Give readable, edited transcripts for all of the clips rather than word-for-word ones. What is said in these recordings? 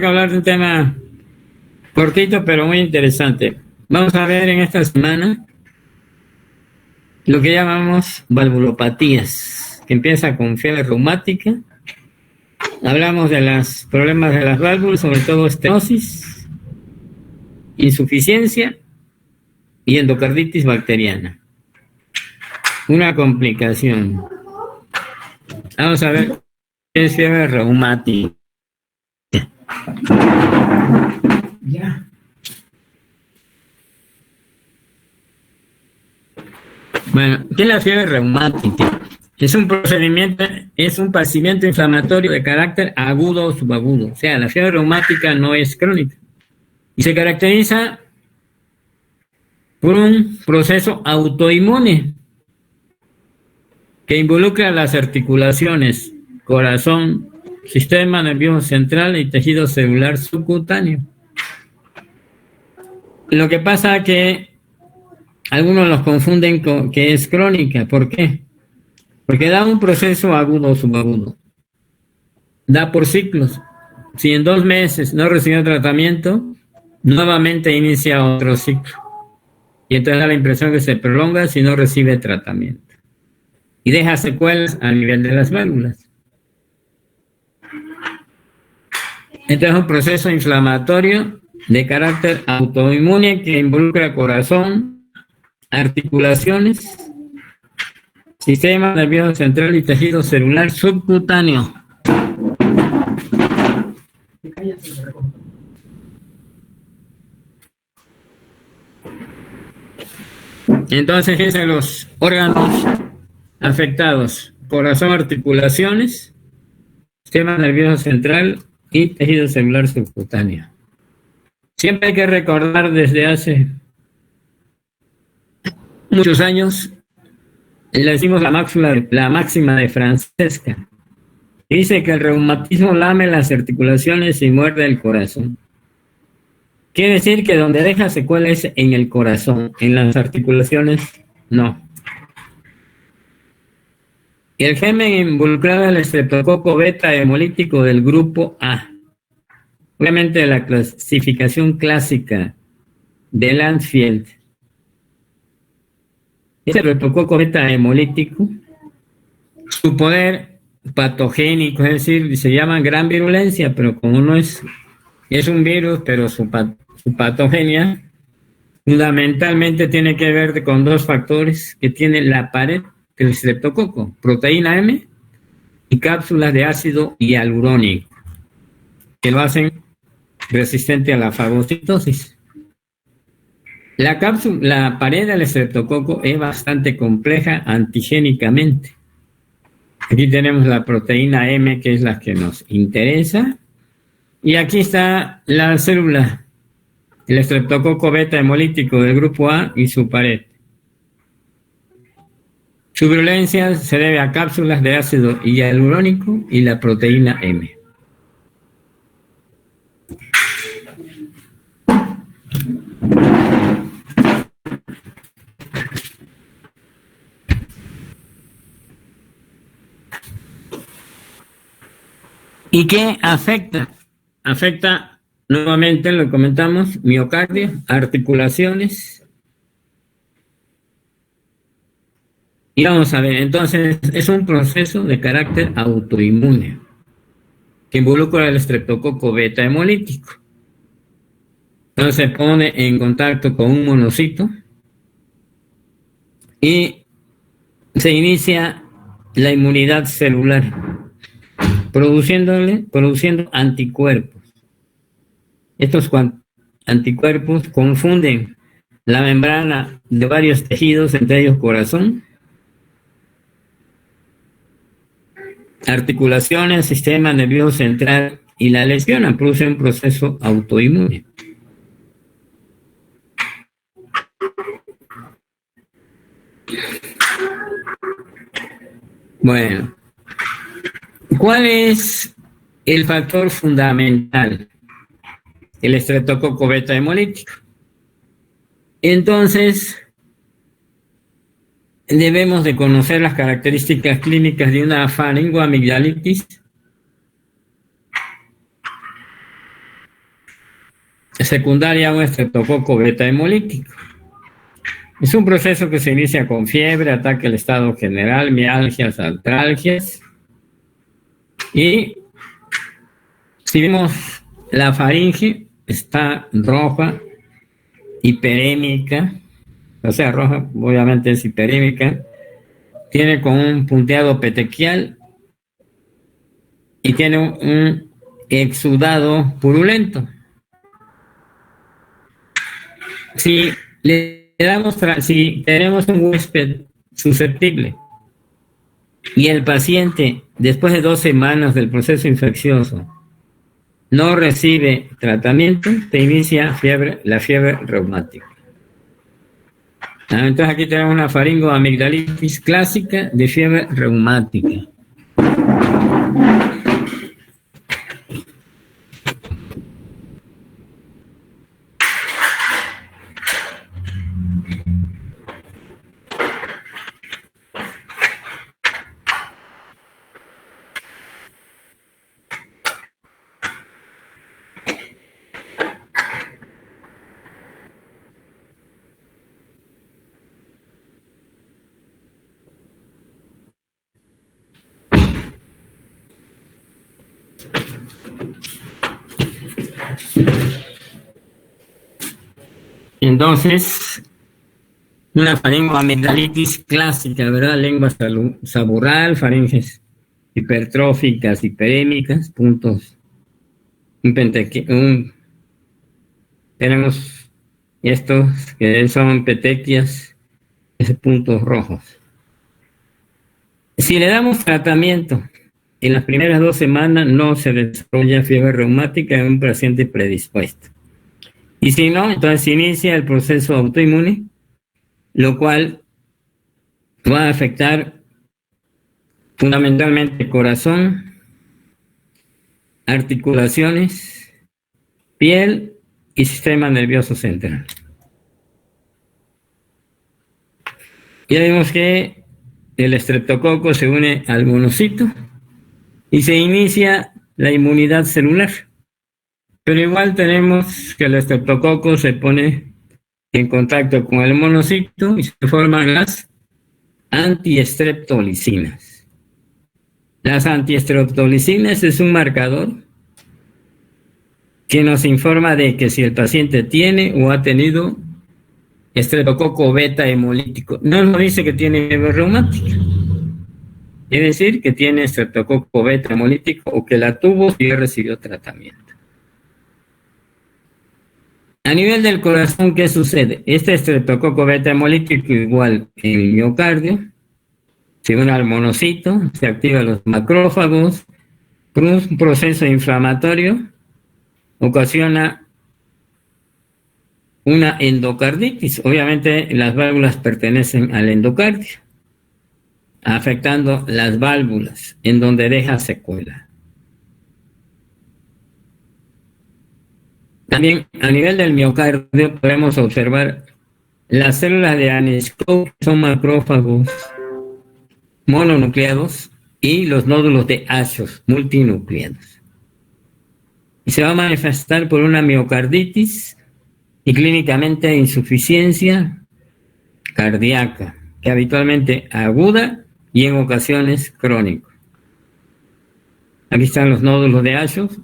a hablar de un tema cortito pero muy interesante. Vamos a ver en esta semana lo que llamamos valvulopatías, que empieza con fiebre reumática. Hablamos de los problemas de las válvulas, sobre todo estenosis, insuficiencia y endocarditis bacteriana. Una complicación. Vamos a ver qué es fiebre reumática. Ya. Bueno, ¿qué es la fiebre reumática? Es un procedimiento, es un padecimiento inflamatorio de carácter agudo o subagudo. O sea, la fiebre reumática no es crónica. Y se caracteriza por un proceso autoinmune que involucra las articulaciones, corazón, sistema nervioso central y tejido celular subcutáneo. Lo que pasa es que algunos los confunden con que es crónica. ¿Por qué? Porque da un proceso agudo o subagudo. Da por ciclos. Si en 2 meses no recibió tratamiento, nuevamente inicia otro ciclo. Y entonces da la impresión que se prolonga si no recibe tratamiento. Y deja secuelas a nivel de las válvulas. Entonces es un proceso inflamatorio de carácter autoinmune que involucra corazón, articulaciones, sistema nervioso central y tejido celular subcutáneo. Entonces, fíjense los órganos afectados: corazón, articulaciones, sistema nervioso central y tejido celular subcutáneo. Siempre hay que recordar desde hace muchos años, le decimos la máxima de Francesca. Dice que el reumatismo lame las articulaciones y muerde el corazón. Quiere decir que donde deja secuelas es en el corazón, en las articulaciones no. El germen involucrado es el estreptococo beta hemolítico del grupo A. Obviamente la clasificación clásica de Landsfield. Ese estreptococo beta hemolítico, su poder patogénico, es decir, se llama gran virulencia, pero como no es un virus, pero su patogenia fundamentalmente tiene que ver con 2 factores que tiene la pared del estreptococo: proteína M y cápsulas de ácido hialurónico, que lo hacen resistente a la fagocitosis. La pared del estreptococo es bastante compleja antigénicamente. Aquí tenemos la proteína M, que es la que nos interesa, y aquí está la célula, el estreptococo beta hemolítico del grupo A y su pared. Su virulencia se debe a cápsulas de ácido hialurónico y la proteína M. ¿Y qué afecta? Afecta, nuevamente lo comentamos, miocardio, articulaciones. Y vamos a ver, entonces es un proceso de carácter autoinmune que involucra el estreptococo beta hemolítico. Entonces se pone en contacto con un monocito y se inicia la inmunidad celular, produciendo anticuerpos. Estos anticuerpos confunden la membrana de varios tejidos, entre ellos corazón, articulaciones, sistema nervioso central, y la lesionan, produce un proceso autoinmune. Bueno, ¿cuál es el factor fundamental? El estreptococo beta hemolítico. Entonces, debemos de conocer las características clínicas de una faringoamigdalitis secundaria a un estreptococo beta hemolítico. Es un proceso que se inicia con fiebre, ataque al estado general, mialgias, artralgias. Y si vemos la faringe, está roja, hiperémica, o sea, roja obviamente es hiperémica, tiene con un punteado petequial y tiene un exudado purulento. Si si tenemos un huésped susceptible y el paciente, después de 2 semanas del proceso infeccioso, no recibe tratamiento, se inicia la fiebre reumática. Entonces aquí tenemos una faringoamigdalitis clásica de fiebre reumática. Entonces, una faringoamigdalitis clásica, ¿verdad? Lengua sabural, faringes hipertróficas, hiperémicas, puntos. Tenemos estos que son petequias, esos puntos rojos. Si le damos tratamiento, en las primeras 2 semanas no se desarrolla fiebre reumática en un paciente predispuesto. Y si no, entonces inicia el proceso autoinmune, lo cual va a afectar fundamentalmente corazón, articulaciones, piel y sistema nervioso central. Ya vimos que el estreptococo se une al monocito y se inicia la inmunidad celular. Pero igual tenemos que el estreptococo se pone en contacto con el monocito y se forman las antiestreptolicinas. Las antiestreptolicinas es un marcador que nos informa de que si el paciente tiene o ha tenido estreptococo beta hemolítico. No nos dice que tiene fiebre reumática. Quiere decir que tiene estreptococo beta hemolítico o que la tuvo y recibió tratamiento. A nivel del corazón, ¿qué sucede? Este estreptococo beta hemolítico igual en el miocardio, se une al monocito, se activan los macrófagos, un proceso inflamatorio ocasiona una endocarditis. Obviamente las válvulas pertenecen al endocardio, afectando las válvulas, en donde deja secuela. También a nivel del miocardio podemos observar las células de Aniscoe, que son macrófagos mononucleados, y los nódulos de Ashos multinucleados. Y se va a manifestar por una miocarditis y clínicamente insuficiencia cardíaca, que habitualmente aguda y en ocasiones crónico. Aquí están los nódulos de Ashos,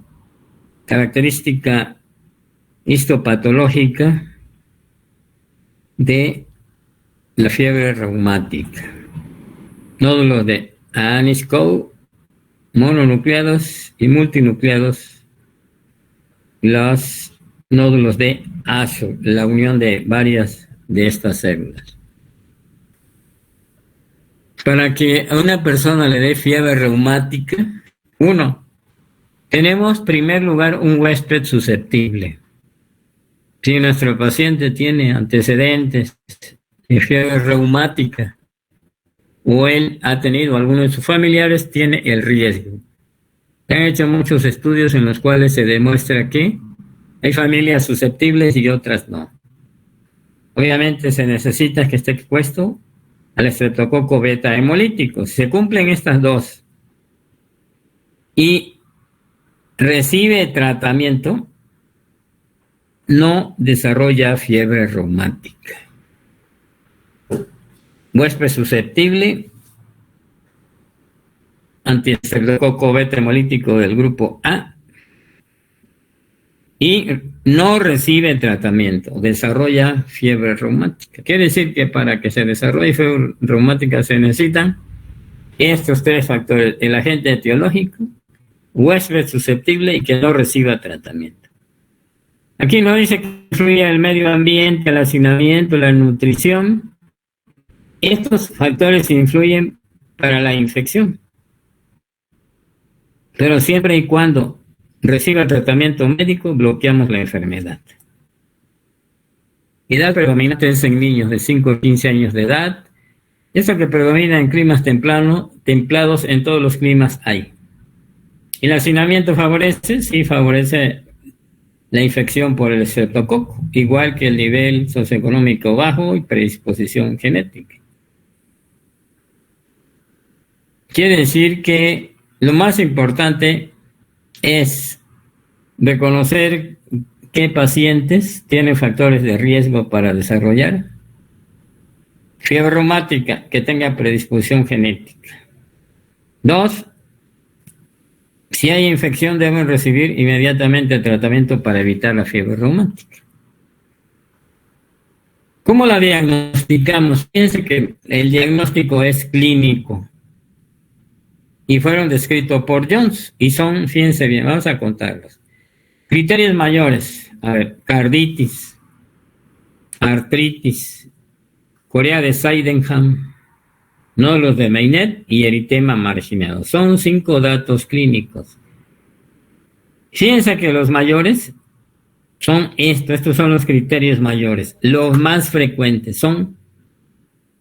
característica histopatológica de la fiebre reumática. Nódulos de Aniscoe, mononucleados y multinucleados, los nódulos de Ashos, la unión de varias de estas células. Para que a una persona le dé fiebre reumática, tenemos en primer lugar un huésped susceptible. Si nuestro paciente tiene antecedentes de fiebre reumática o él ha tenido alguno de sus familiares, tiene el riesgo. Se han hecho muchos estudios en los cuales se demuestra que hay familias susceptibles y otras no. Obviamente se necesita que esté expuesto al estreptococo beta hemolítico. Si se cumplen estas dos y recibe tratamiento, no desarrolla fiebre reumática. Huésped susceptible, antiestreptococo beta hemolítico del grupo A, y no recibe tratamiento, desarrolla fiebre reumática. Quiere decir que para que se desarrolle fiebre reumática se necesitan estos tres factores: el agente etiológico, huésped susceptible y que no reciba tratamiento. Aquí no dice que influye el medio ambiente, el hacinamiento, la nutrición. Estos factores influyen para la infección, pero siempre y cuando reciba tratamiento médico, bloqueamos la enfermedad. Edad predominante es en niños de 5 a 15 años de edad. Eso que predomina en climas templados, en todos los climas hay. ¿El hacinamiento favorece? Sí, favorece la infección por el estreptococo, igual que el nivel socioeconómico bajo y predisposición genética. Quiere decir que lo más importante es reconocer qué pacientes tienen factores de riesgo para desarrollar fiebre reumática que tenga predisposición genética. 2, si hay infección deben recibir inmediatamente tratamiento para evitar la fiebre reumática. ¿Cómo la diagnosticamos? Fíjense que el diagnóstico es clínico y fueron descritos por Jones y son, fíjense bien, vamos a contarlos. Criterios mayores, a ver, carditis, artritis, corea de Sydenham, nódulos de Meynet y eritema marginado. Son 5 datos clínicos. Fíjense que los mayores son estos son los criterios mayores. Los más frecuentes son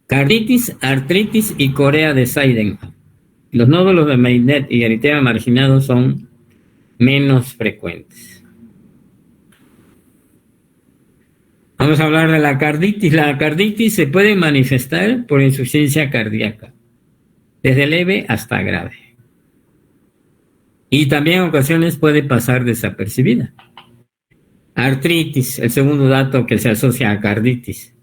carditis, artritis y corea de Sydenham. Los nódulos de Meynet y eritema marginado son menos frecuentes. Vamos a hablar de la carditis. La carditis se puede manifestar por insuficiencia cardíaca, desde leve hasta grave. Y también en ocasiones puede pasar desapercibida. Artritis, el segundo dato que se asocia a carditis.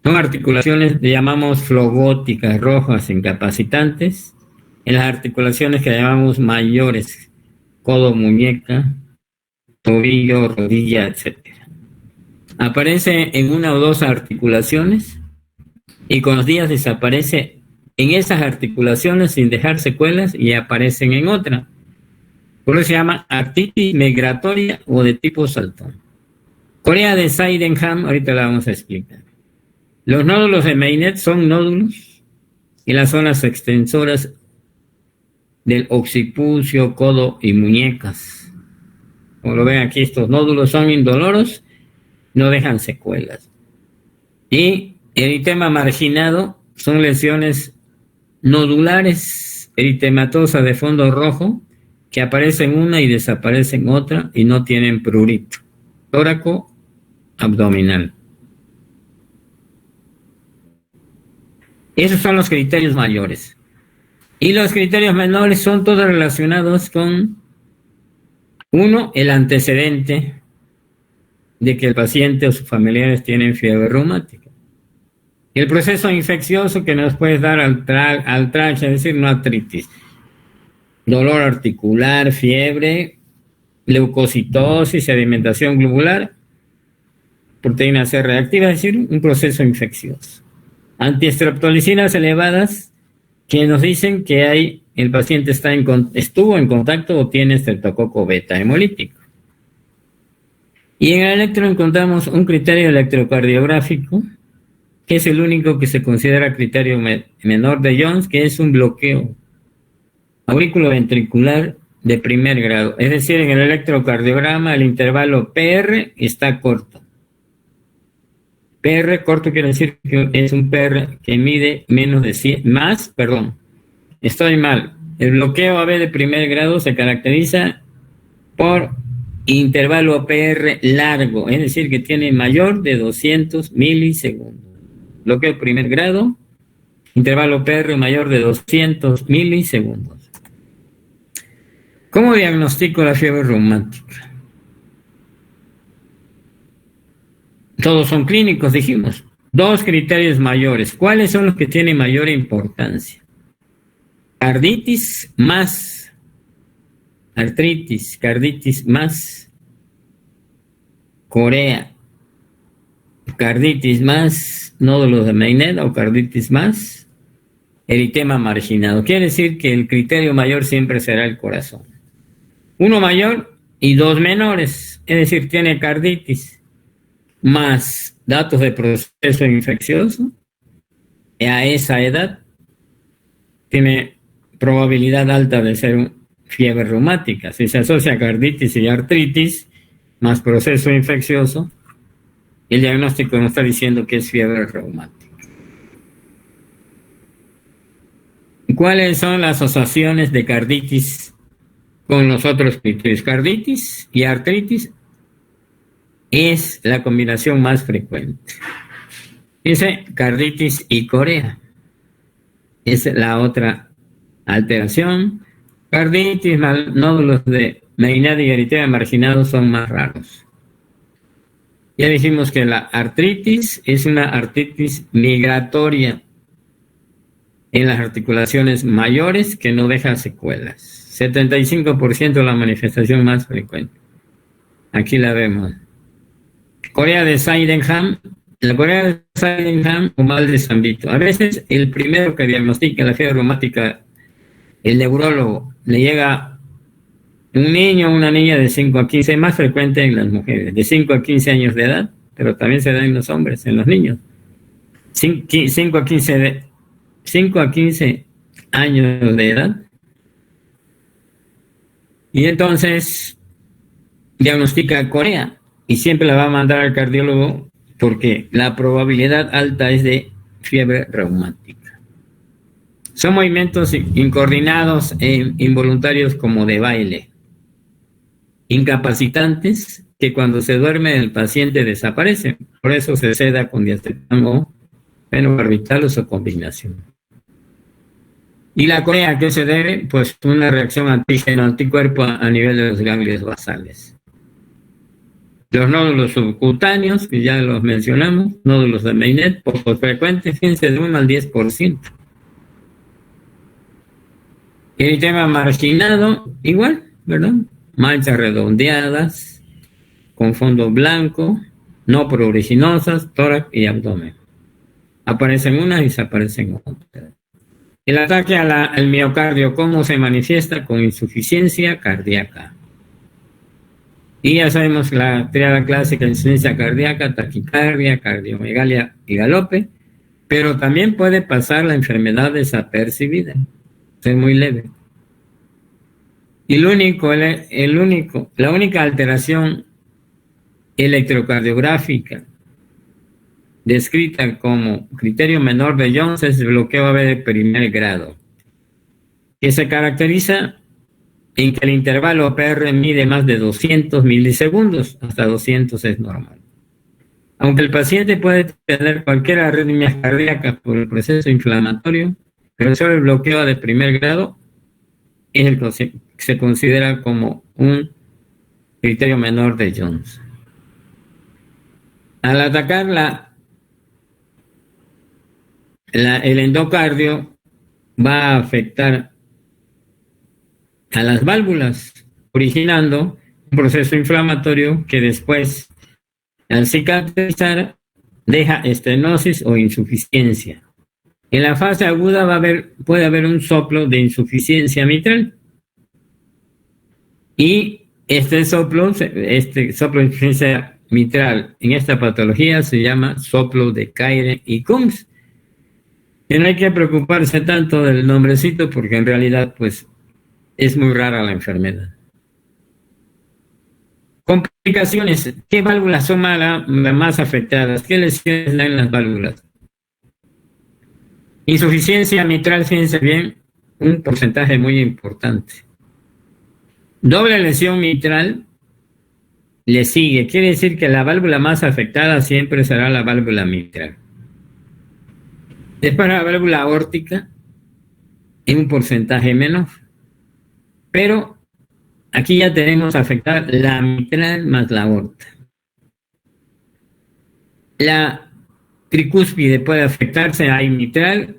Son articulaciones que llamamos flogóticas, rojas, incapacitantes. En las articulaciones que llamamos mayores, codo, muñeca, tobillo, rodilla, etc. Aparece en una o dos articulaciones y con los días desaparece en esas articulaciones sin dejar secuelas y aparecen en otra. Por eso se llama artritis migratoria o de tipo saltón. Corea de Sydenham, ahorita la vamos a explicar. Los nódulos de Meynet son nódulos en las zonas extensoras del occipucio, codo y muñecas. Como lo ven aquí, estos nódulos son indoloros, no dejan secuelas. Y eritema marginado son lesiones nodulares, eritematosa de fondo rojo, que aparecen una y desaparecen otra y no tienen prurito. Tóraco abdominal. Esos son los criterios mayores. Y los criterios menores son todos relacionados con, uno, el antecedente de que el paciente o sus familiares tienen fiebre reumática. El proceso infeccioso que nos puede dar al traje, es decir, no artritis, dolor articular, fiebre, leucocitosis, sedimentación globular, proteína C reactiva, es decir, un proceso infeccioso. Antiestreptolicinas elevadas que nos dicen que el paciente estuvo en contacto o tiene estreptococo beta hemolítico. Y en el electro encontramos un criterio electrocardiográfico, que es el único que se considera criterio menor de Jones, que es un bloqueo auriculoventricular de primer grado. Es decir, en el electrocardiograma el intervalo PR está corto. PR corto quiere decir que es un PR que mide menos de 100, estoy mal. El bloqueo AB de primer grado se caracteriza por intervalo PR largo, es decir, que tiene mayor de 200 milisegundos. Bloqueo primer grado, intervalo PR mayor de 200 milisegundos. ¿Cómo diagnostico la fiebre reumática? todos son clínicos, dijimos. Dos criterios mayores. ¿Cuáles son los que tienen mayor importancia? Carditis más artritis, carditis más corea, carditis más nódulos de Meynet o carditis más eritema marginado. Quiere decir que el criterio mayor siempre será el corazón. Uno mayor y dos menores, es decir, tiene carditis más datos de proceso infeccioso, y a esa edad tiene probabilidad alta de ser fiebre reumática. Si se asocia carditis y artritis más proceso infeccioso, el diagnóstico nos está diciendo que es fiebre reumática. ¿Cuáles son las asociaciones de carditis con los otros criterios? Carditis y artritis es la combinación más frecuente. Dice carditis y corea. Es la otra alteración. Carditis, nódulos de Meynet y eritema marginado son más raros. Ya dijimos que la artritis es una artritis migratoria en las articulaciones mayores que no deja secuelas. 75% la manifestación más frecuente. Aquí la vemos. Corea de Sydenham. La Corea de Sydenham o mal de San Vito. A veces el primero que diagnostica la fiebre reumática, el neurólogo, le llega un niño o una niña de 5 a 15, más frecuente en las mujeres, de 5 a 15 años de edad, pero también se da en los hombres, en los niños. 5 a 15 años de edad. Y entonces diagnostica Corea y siempre la va a mandar al cardiólogo porque la probabilidad alta es de fiebre reumática. Son movimientos incoordinados e involuntarios como de baile, incapacitantes que cuando se duerme el paciente desaparecen. Por eso se seda con diazepam o fenobarbital o su combinación. ¿Y la corea a qué se debe? Pues una reacción antígeno-anticuerpo a nivel de los ganglios basales. Los nódulos subcutáneos, que ya los mencionamos, nódulos de Meynet, poco frecuentes, fíjense, de 1 al 10%. Eritema marginado, igual, ¿verdad? Manchas redondeadas, con fondo blanco, no pruriginosas, tórax y abdomen. Aparecen unas y desaparecen otras. El ataque al miocardio, ¿cómo se manifiesta? Con insuficiencia cardíaca. Y ya sabemos la triada clásica: insuficiencia cardíaca, taquicardia, cardiomegalia y galope, pero también puede pasar la enfermedad desapercibida, es muy leve. Y la única alteración electrocardiográfica descrita como criterio menor de Jones es el bloqueo AV de primer grado, que se caracteriza en que el intervalo PR mide más de 200 milisegundos, hasta 200 es normal. Aunque el paciente puede tener cualquier arritmia cardíaca por el proceso inflamatorio, pero solo el bloqueo de primer grado es el que se considera como un criterio menor de Jones. Al atacar el endocardio, va a afectar a las válvulas, originando un proceso inflamatorio que después, al cicatrizar, deja estenosis o insuficiencia. En la fase aguda puede haber un soplo de insuficiencia mitral. Y este soplo de insuficiencia mitral en esta patología se llama soplo de Kyre y Kunz. Y no hay que preocuparse tanto del nombrecito porque en realidad pues es muy rara la enfermedad. Complicaciones. ¿Qué válvulas son más afectadas? ¿Qué lesiones dan las válvulas? Insuficiencia mitral, fíjense bien, un porcentaje muy importante. Doble lesión mitral le sigue. Quiere decir que la válvula más afectada siempre será la válvula mitral. Después la válvula aórtica en un porcentaje menor. Pero aquí ya tenemos afectada la mitral más la aorta. la tricúspide puede afectarse, hay mitral,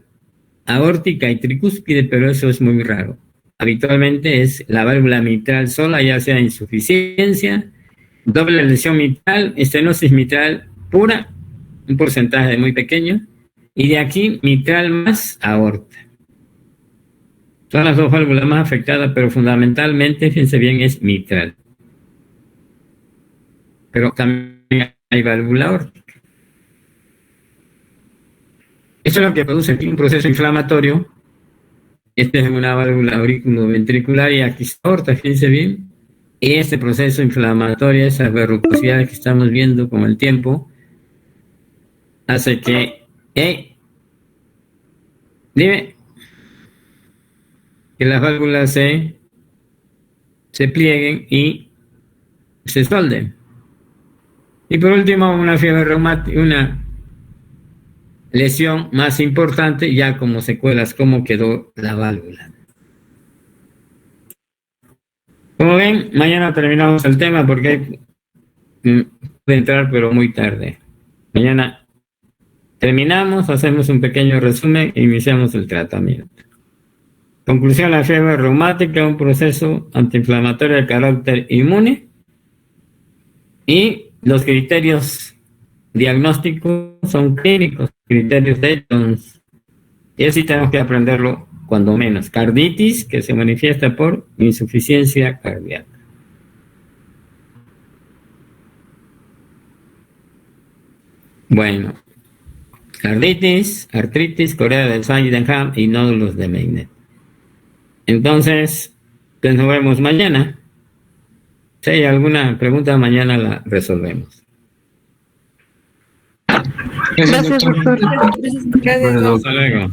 aórtica y tricúspide, pero eso es muy raro. Habitualmente es la válvula mitral sola, ya sea insuficiencia, doble lesión mitral, estenosis mitral pura, un porcentaje muy pequeño, y de aquí mitral más aorta. Son las dos válvulas más afectadas, pero fundamentalmente, fíjense bien, es mitral. Pero también hay válvula aórtica. Eso es lo que produce aquí un proceso inflamatorio. Esta es una válvula auriculoventricular y aquí está aorta, fíjense bien. Y este proceso inflamatorio, esas verrucosidades que estamos viendo con el tiempo, hace que las válvulas se plieguen y se solden. Y por último, una fiebre reumática, una lesión más importante, ya como secuelas, cómo quedó la válvula. Como ven, mañana terminamos el tema porque puede entrar, pero muy tarde. Mañana terminamos, hacemos un pequeño resumen e iniciamos el tratamiento. Conclusión: la fiebre reumática es un proceso antiinflamatorio de carácter inmune y los criterios diagnósticos son clínicos, criterios de Jones. Y así tenemos que aprenderlo cuando menos. Carditis, que se manifiesta por insuficiencia cardíaca. Bueno, carditis, artritis, corea del Sydenham y nódulos de Meinet. Entonces, pues nos vemos mañana. Si hay alguna pregunta, mañana la resolvemos. Gracias, doctor. Gracias, doctor. Hasta luego.